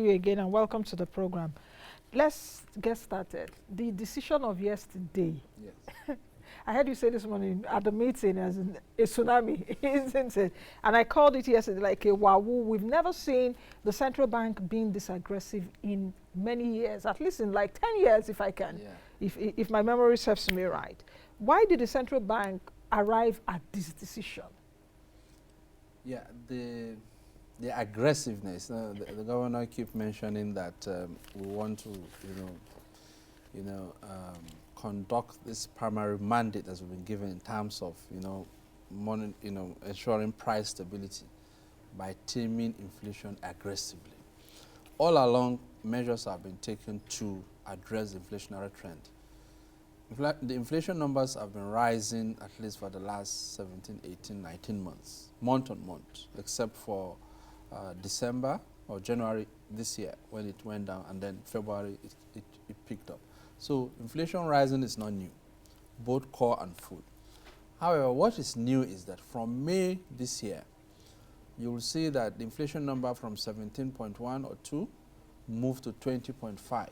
You again and welcome to the program. Let's get started. The decision of yesterday. Yes. I heard you say this morning at the meeting as in a tsunami, isn't it? And I called it yesterday like a wahoo. We've never seen the central bank being this aggressive in many years, at least in like 10 years, if I can, if my memory serves me right. Why did the central bank arrive at this decision? Yeah, the aggressiveness. The governor keep mentioning that we want to, conduct this primary mandate as we've been given in terms of, ensuring price stability by taming inflation aggressively. All along, measures have been taken to address the inflationary trend. The inflation numbers have been rising at least for the last 17, 18, 19 months, month on month, except for December or January this year when it went down, and then February it picked up. So inflation rising is not new, both core and food. However, what is new is that from May this year, you will see that the inflation number from 17.1 or 2 moved to 20.5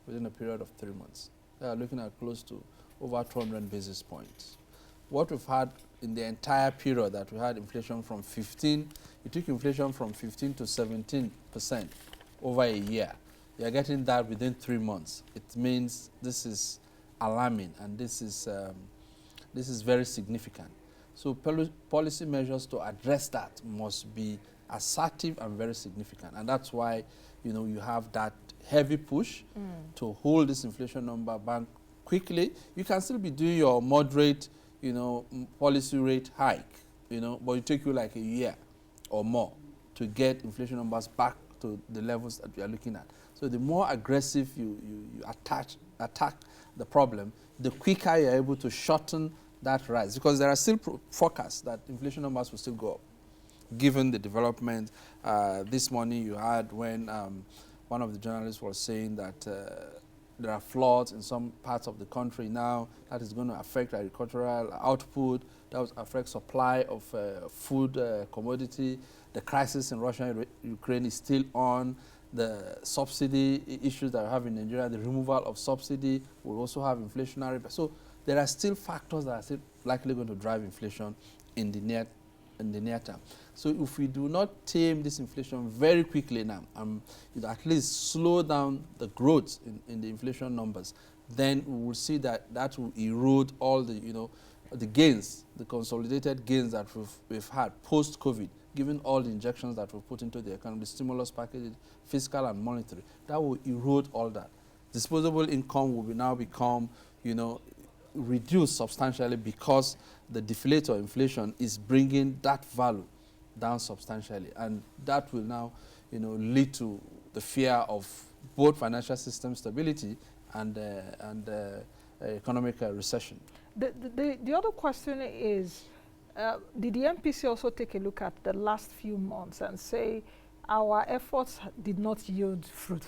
within a period of 3 months. They are looking at close to over 200 basis points. What we've had in the entire period that we had inflation from 15, it took inflation from 15 to 17% over a year. You're getting that within 3 months. It means this is alarming, and this is very significant. So policy measures to address that must be assertive and very significant, and that's why you have that heavy push to hold this inflation number back quickly. You can still be doing your moderate, policy rate hike, but it take you like a year or more to get inflation numbers back to the levels that we are looking at. So the more aggressive you attack the problem, the quicker you're able to shorten that rise, because there are still forecasts that inflation numbers will still go up, given the development. This morning you had when one of the journalists was saying that there are floods in some parts of the country now that is going to affect agricultural output, that will affect supply of food commodity. The crisis in Russia and Ukraine is still on. The subsidy issues that we have in Nigeria, the removal of subsidy will also have inflationary. So there are still factors that are still likely going to drive inflation in the near term. So if we do not tame this inflation very quickly now, at least slow down the growth in the inflation numbers, then we will see that will erode all the the gains, the consolidated gains that we've had post-COVID, given all the injections that we've put into the economy, the stimulus package, fiscal and monetary. That will erode all that. Disposable income will now become reduced substantially, because the deflator inflation is bringing that value down substantially, and that will now lead to the fear of both financial system stability and economic recession. The other question is, did the MPC also take a look at the last few months and say our efforts did not yield fruit,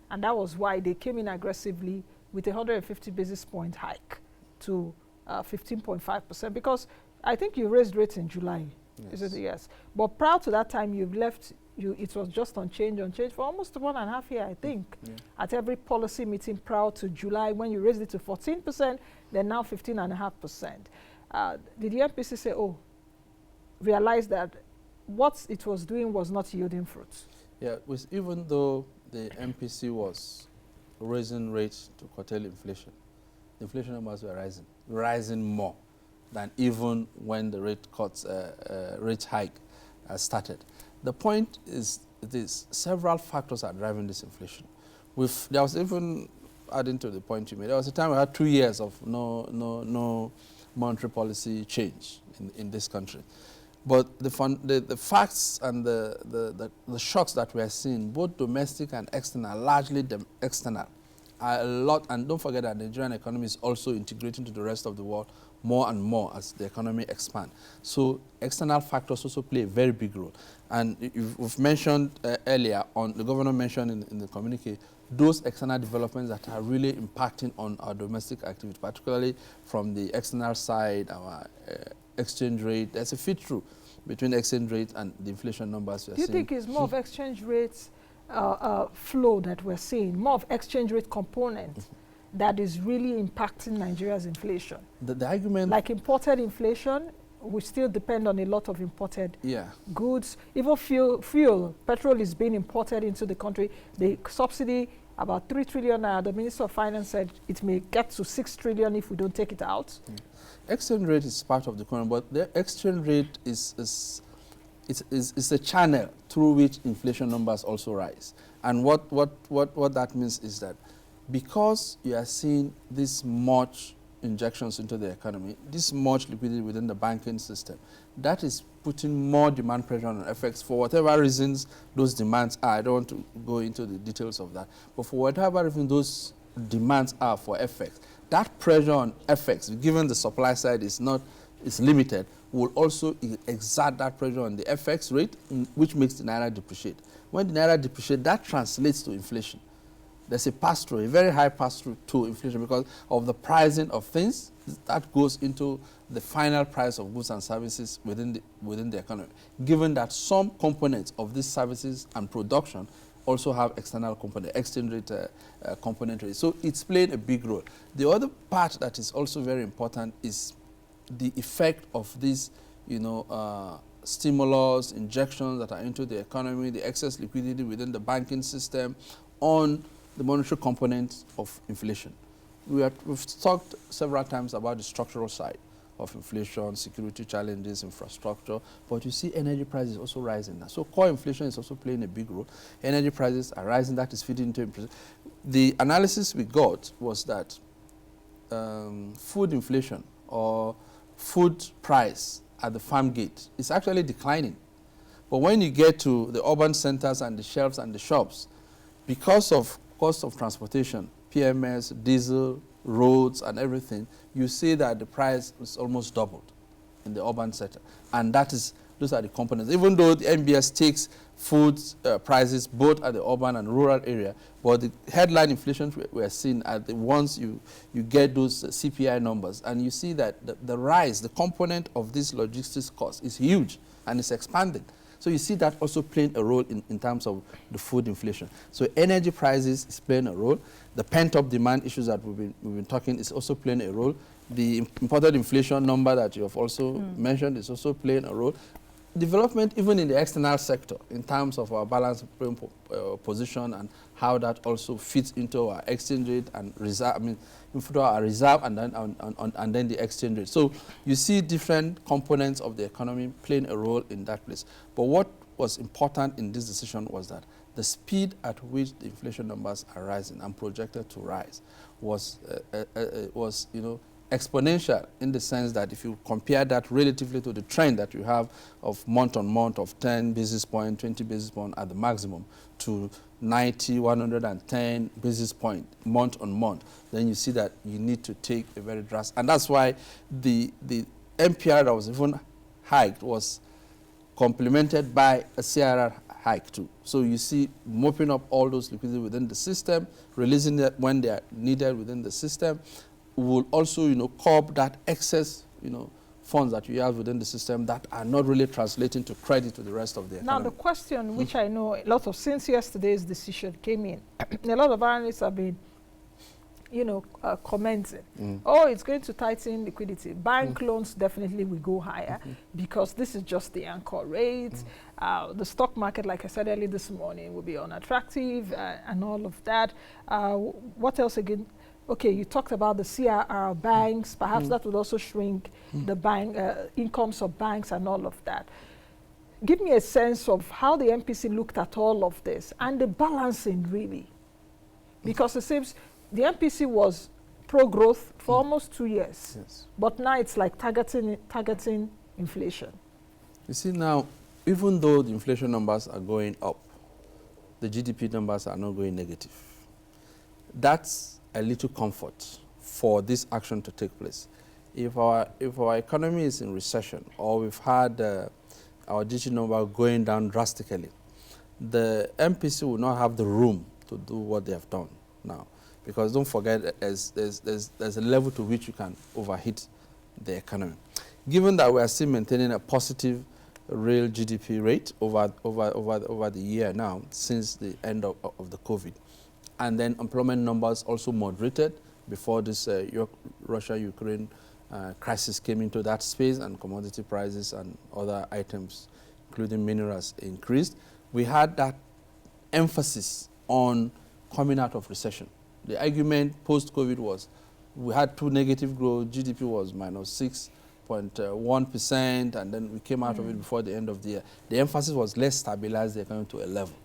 and that was why they came in aggressively with a 150 basis point hike to 15.5%? Because I think you raised rates in July. Yes. Is it? Yes. But prior to that time, you've left, it was just on change for almost 1.5 years, I think, at every policy meeting prior to July, when you raised it to 14%, then now 15.5%. Did the MPC say, realize that what it was doing was not yielding fruits? Yeah, even though the MPC was raising rates to curtail inflation, the inflation numbers were rising more than even when the rate hike started. The point is several factors are driving this inflation. There was, even adding to the point you made, there was a time we had 2 years of no monetary policy change in this country. But the facts and the shocks that we are seeing, both domestic and external, largely external, are a lot. And don't forget that the Nigerian economy is also integrating to the rest of the world more and more as the economy expands. So external factors also play a very big role. And we've mentioned earlier on, the governor mentioned in the communique, those external developments that are really impacting on our domestic activity, particularly from the external side, our exchange rate. There's a fit through between exchange rate and the inflation numbers we are seeing. Do you think it's more of exchange rates flow that we're seeing, more of exchange rate component that is really impacting Nigeria's inflation. The argument... Like imported inflation, we still depend on a lot of imported goods. Even fuel, petrol is being imported into the country. The subsidy, about 3 trillion, the Minister of Finance said it may get to 6 trillion if we don't take it out. Exchange rate is part of the economy, but the exchange rate is a channel through which inflation numbers also rise. And what that means is that because you are seeing this much injections into the economy, this much liquidity within the banking system, that is putting more demand pressure on FX for whatever reasons those demands are. I don't want to go into the details of that, but for whatever reason those demands are for FX, that pressure on FX, given the supply side is limited, will also exert that pressure on the FX rate, which makes the Naira depreciate. When the Naira depreciates, that translates to inflation. There's a pass-through, a very high pass-through to inflation because of the pricing of things that goes into the final price of goods and services within the economy, given that some components of these services and production also have external component, exchange rate componentry. So it's playing a big role. The other part that is also very important is the effect of these, stimulus, injections that are into the economy, the excess liquidity within the banking system on the monetary component of inflation. We've talked several times about the structural side of inflation, security challenges, infrastructure, but you see energy prices also rising now. So core inflation is also playing a big role. Energy prices are rising, that is feeding into inflation. The analysis we got was that food inflation or food price at the farm gate is actually declining. But when you get to the urban centers and the shelves and the shops, because of cost of transportation, PMS, diesel, roads and everything, you see that the price is almost doubled in the urban sector. And those are the components. Even though the MBS takes food prices both at the urban and rural area, but the headline inflation we are seeing at the once you get those CPI numbers, and you see that the rise, the component of this logistics cost is huge and it's expanding. So you see that also playing a role in terms of the food inflation. So energy prices is playing a role. The pent-up demand issues that we've been talking is also playing a role. The imported inflation number that you have also mentioned is also playing a role. Development even in the external sector in terms of our balance position and how that also fits into our exchange rate and reserve, into our reserve and then the exchange rate. So you see different components of the economy playing a role in that place. But what was important in this decision was that the speed at which the inflation numbers are rising and projected to rise was exponential, in the sense that if you compare that relatively to the trend that you have of month on month of 10 basis point, 20 basis point at the maximum to 90, 110 basis point month on month, then you see that you need to take a very drastic, and that's why the MPR that was even hiked was complemented by a CRR hike too. So you see mopping up all those liquidity within the system, releasing it when they are needed within the system, will also, curb that excess, funds that you have within the system that are not really translating to credit to the rest of the economy. Now, the question, which I know a lot of, since yesterday's decision came in, a lot of analysts have been, commenting, oh, it's going to tighten liquidity. Bank loans definitely will go higher because this is just the anchor rate. The stock market, like I said earlier this morning, will be unattractive and all of that. What else again? Okay, you talked about the CRR banks. Perhaps that would also shrink the bank incomes of banks and all of that. Give me a sense of how the MPC looked at all of this and the balancing, really. Because it seems the MPC was pro-growth for almost 2 years. Yes. But now it's like targeting inflation. You see now, even though the inflation numbers are going up, the GDP numbers are not going negative. That's a little comfort for this action to take place. If our economy is in recession, or we've had our GDP number going down drastically, the MPC will not have the room to do what they have done now. Because don't forget, there's a level to which you can overheat the economy. Given that we are still maintaining a positive real GDP rate over the year now, since the end of the COVID. And then employment numbers also moderated before this Russia-Ukraine crisis came into that space, and commodity prices and other items, including minerals, increased. We had that emphasis on coming out of recession. The argument post-COVID was we had 2 negative growth, GDP was minus 6.1%, and then we came out of it before the end of the year. The emphasis was let's stabilize the economy to a level.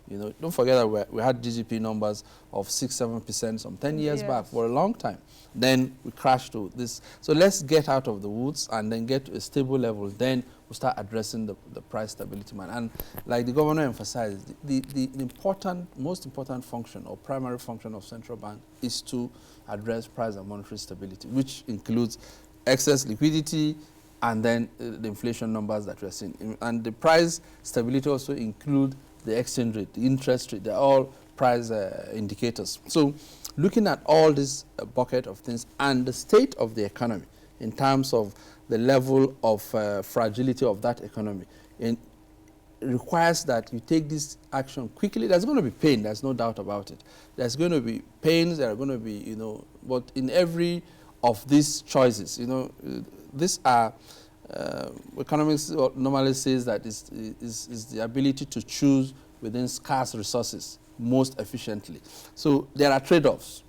You know, don't forget that we had GDP numbers of 6-7% some 10 years back for a long time. Then we crashed to this. So let's get out of the woods and then get to a stable level. Then we'll start addressing the price stability man. And like the governor emphasized, the most important function or primary function of central bank is to address price and monetary stability, which includes excess liquidity and then the inflation numbers that we're seeing. And the price stability also include the exchange rate, the interest rate, they're all price indicators. So looking at all this bucket of things and the state of the economy in terms of the level of fragility of that economy, it requires that you take this action quickly. There's going to be pain, there's no doubt about it. There's going to be pains, there are going to be, you know, but in every of these choices, you know, these are economics normally says that is the ability to choose within scarce resources most efficiently. So there are trade-offs.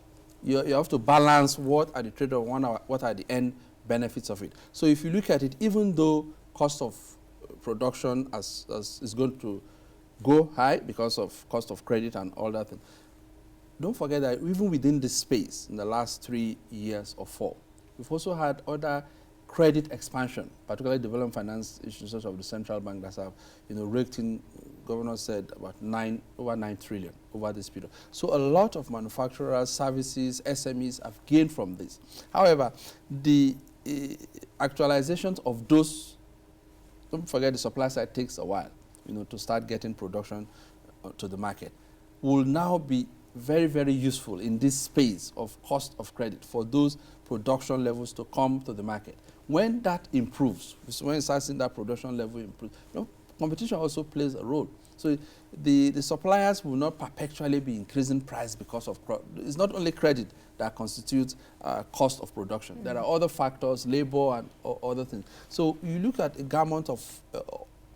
You have to balance what are the trade-offs, what are the end benefits of it. So if you look at it, even though cost of production is going to go high because of cost of credit and all that thing, don't forget that even within this space, in the last 3 years or 4, we've also had other credit expansion, particularly development finance institutions of the central bank that have, you know, raked in, governor said, about over 9 trillion over this period. So a lot of manufacturers, services, SMEs have gained from this. However, the actualizations of those, don't forget the supply side takes a while, you know, to start getting production to the market, will now be very, very useful in this space of cost of credit for those production levels to come to the market. When that improves, when you start seeing that production level improve, you know, competition also plays a role. So the suppliers will not perpetually be increasing price because of, it's not only credit that constitutes cost of production. There are other factors, labor and other things. So you look at a gamut of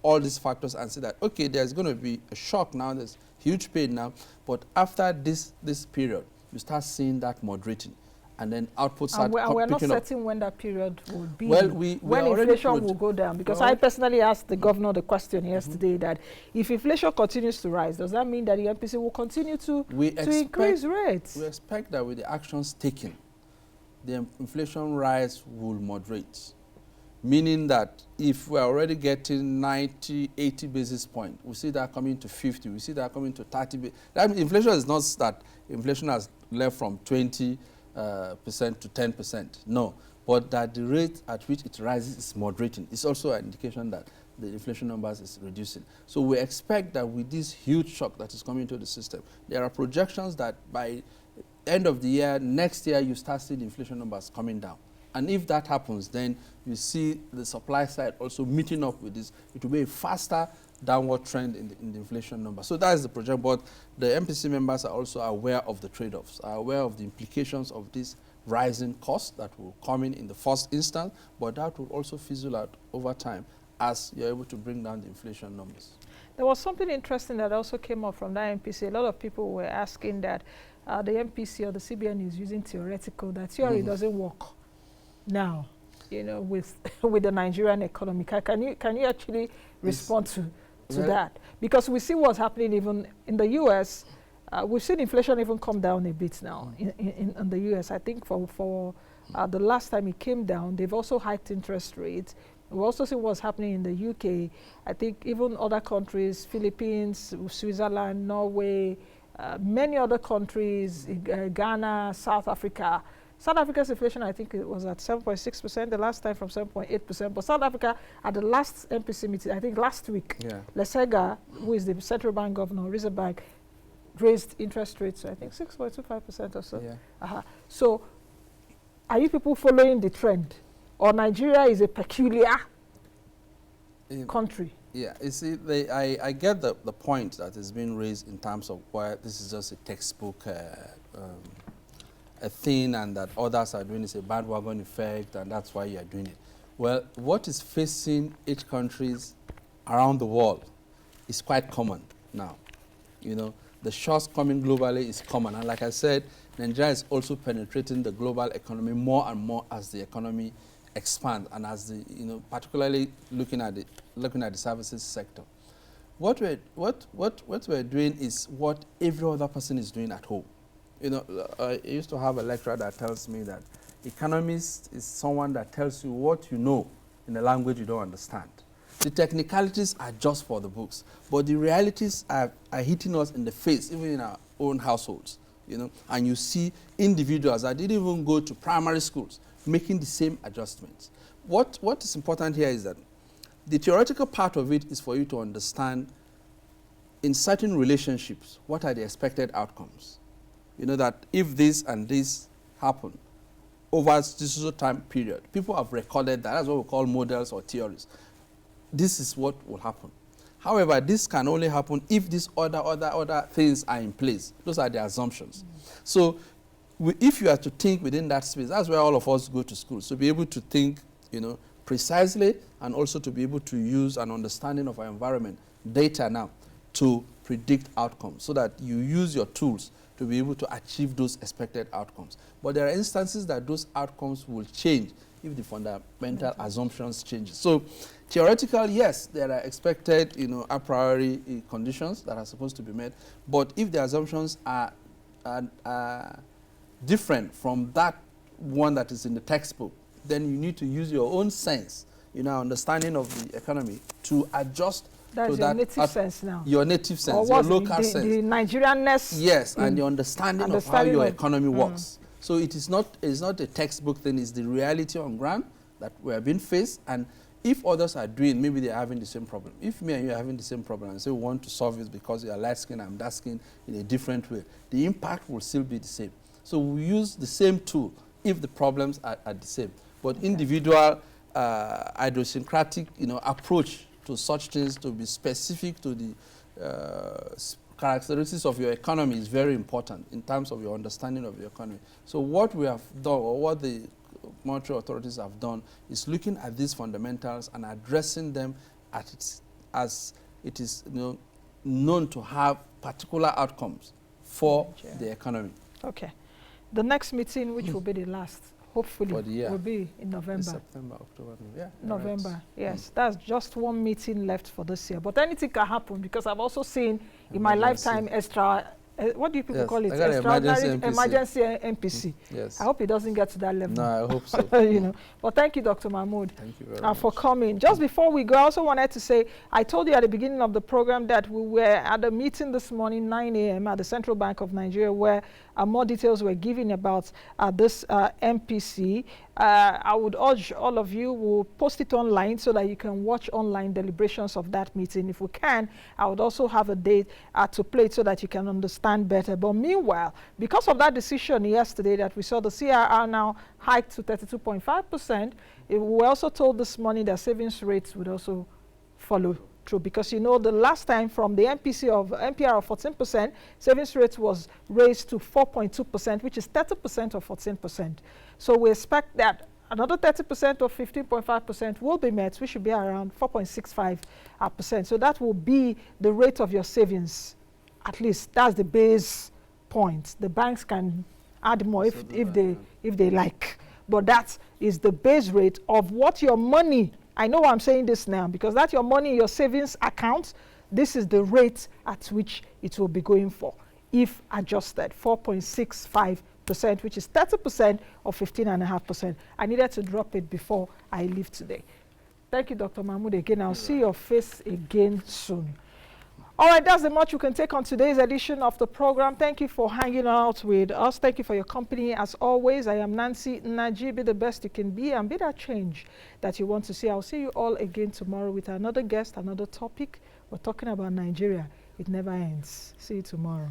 all these factors and say that, okay, there's going to be a shock now, there's huge pain now, but after this period, you start seeing that moderating. And then outputs start picking up. And we're not certain when that period will be. Well, when inflation will go down. Because I personally asked the governor the question yesterday that if inflation continues to rise, does that mean that the MPC will continue to increase rates? We expect that with the actions taken, the inflation rise will moderate. Meaning that if we're already getting 90, 80 basis points, we see that coming to 50, we see that coming to 30. That means inflation is not that inflation has left from 20% to 10%. No, but that the rate at which it rises is moderating. It's also an indication that the inflation numbers is reducing. So we expect that with this huge shock that is coming into the system, there are projections that by end of the year, next year, you start seeing the inflation numbers coming down. And if that happens, then you see the supply side also meeting up with this. It will be a faster downward trend in the inflation number. So that is the project, but the MPC members are also aware of the trade-offs, are aware of the implications of this rising cost that will come in the first instance, but that will also fizzle out over time as you're able to bring down the inflation numbers. There was something interesting that also came up from that MPC. A lot of people were asking that the MPC or the CBN is using theoretical, that theory doesn't work now, you know, with the Nigerian economy. Can you actually respond to that? Because we see what's happening even in the U.S. We've seen inflation even come down a bit now in the U.S. I think for the last time it came down, they've also hiked interest rates. We also see what's happening in the UK. I think even other countries, Philippines, Switzerland, Norway, many other countries, Ghana, South Africa. South Africa's inflation, I think it was at 7.6%, the last time from 7.8%. But South Africa, at the last MPC meeting, I think last week, Lesega, who is the central bank governor, Reserve Bank, raised interest rates to, I think, 6.25% or so. So, are you people following the trend? Or Nigeria is a peculiar country. Yeah, you see, I get the point that is being raised in terms of why this is just a textbook a thing, and that others are doing is a bandwagon effect, and that's why you are doing it. Well, what is facing each countries around the world is quite common now. You know, the shocks coming globally is common, and like I said, Nigeria is also penetrating the global economy more and more as the economy expands, and as the, you know, particularly looking at the services sector. What we're doing is what every other person is doing at home. You know, I used to have a lecturer that tells me that economist is someone that tells you what you know in a language you don't understand. The technicalities are just for the books, but the realities are hitting us in the face, even in our own households. You know, and you see individuals that didn't even go to primary schools making the same adjustments. What is important here is that the theoretical part of it is for you to understand in certain relationships, what are the expected outcomes? You know that if this and this happen over this time period, people have recorded that. That's what we call models or theories. This is what will happen. However, this can only happen if these other things are in place. Those are the assumptions. So if you are to think within that space, that's where all of us go to school. So be able to think, you know, precisely, and also to be able to use an understanding of our environment, data now, to predict outcomes, so that you use your tools to be able to achieve those expected outcomes. But there are instances that those outcomes will change if the fundamental assumptions change. So theoretically, yes, there are expected, you know, a priori conditions that are supposed to be met. But if the assumptions are different from that one that is in the textbook, then you need to use your own sense, you know, understanding of the economy to adjust. That's your native sense now. Your native sense, your local sense. The Nigerianness. Yes, and your understanding of how your economy works. So it's not a textbook thing, it's the reality on ground that we are being faced. And if others are doing, maybe they're having the same problem. If me and you are having the same problem and say we want to solve it because you are light skin, I'm dark skin in a different way, the impact will still be the same. So we use the same tool if the problems are the same. But individual idiosyncratic, you know, approach to such things, to be specific to the characteristics of your economy, is very important in terms of your understanding of your economy. So what we have done, or what the monetary authorities have done, is looking at these fundamentals and addressing them as it is, you know, known to have particular outcomes for the economy. Okay. The next meeting, which will be the last, hopefully, will be in November. September, October, yeah. November, right. Yes. That's just one meeting left for this year. But anything can happen, because I've also seen in my lifetime extra, what do you people call it? Emergency MPC. Yes. I hope it doesn't get to that level. No, I hope so. You know. But thank you, Dr. Mahmud. Thank you very much. For coming. Just before we go, I also wanted to say, I told you at the beginning of the program that we were at a meeting this morning, 9 a.m. at the Central Bank of Nigeria, where more details were given about this MPC. I would urge all of you, we'll post it online so that you can watch online deliberations of that meeting. If we can, I would also have a date to play it so that you can understand better. But meanwhile, because of that decision yesterday that we saw the CRR now hiked to 32.5%, we also told this morning that savings rates would also follow through, because you know the last time from the MPR of 14%, savings rate was raised to 4.2%, which is 30% of 14%. So we expect that another 30% of 15.5% will be met, which should be around 4.65%. So that will be the rate of your savings. At least that's the base point. The banks can add more if they like, but that is the base rate of what your money. I know why I'm saying this now, because that's your money in your savings account. This is the rate at which it will be going for, if adjusted, 4.65%, which is 30% of 15.5%. I needed to drop it before I leave today. Thank you, Dr. Mahmud, again. I'll see your face again soon. All right, that's the much you can take on today's edition of the program. Thank you for hanging out with us. Thank you for your company. As always, I am Nancy Naji. Be the best you can be and be that change that you want to see. I'll see you all again tomorrow with another guest, another topic. We're talking about Nigeria. It never ends. See you tomorrow.